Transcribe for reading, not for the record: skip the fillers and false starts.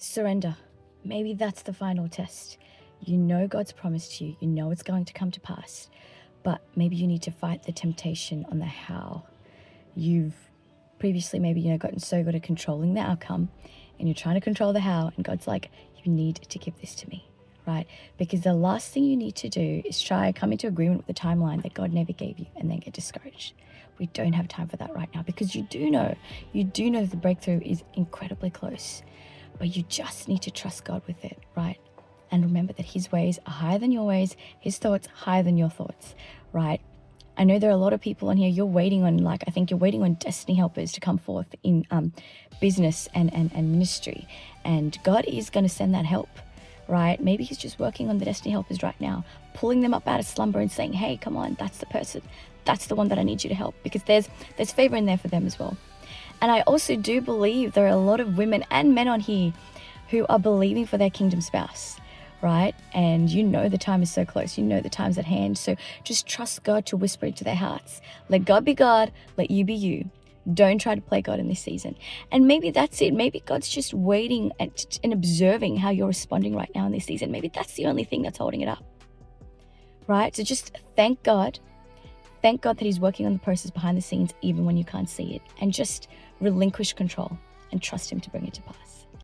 Surrender. Maybe that's the final test. You know God's promise to you. You know it's going to come to pass. But maybe you need to fight the temptation on the how. You've previously maybe, gotten so good at controlling the outcome, and you're trying to control the how, and God's like, you need to give this to me, right? Because the last thing you need to do is try and come into agreement with the timeline that God never gave you and then get discouraged. We don't have time for that right now, because you do know the breakthrough is incredibly close, but you just need to trust God with it, right? And remember that his ways are higher than your ways, his thoughts higher than your thoughts, right? I know there are a lot of people on here, you're waiting on destiny helpers to come forth in business and ministry. And God is going to send that help, right? Maybe he's just working on the destiny helpers right now, pulling them up out of slumber and saying, hey, come on, that's the person. That's the one that I need you to help, because there's favor in there for them as well. And I also do believe there are a lot of women and men on here who are believing for their kingdom spouse, right? And the time is so close. The time's at hand. So just trust God to whisper into their hearts. Let God be God. Let you be you. Don't try to play God in this season. And maybe that's it. Maybe God's just waiting and observing how you're responding right now in this season. Maybe that's the only thing that's holding it up, right? So just thank God. Thank God that he's working on the process behind the scenes, even when you can't see it. And just relinquish control and trust him to bring it to pass.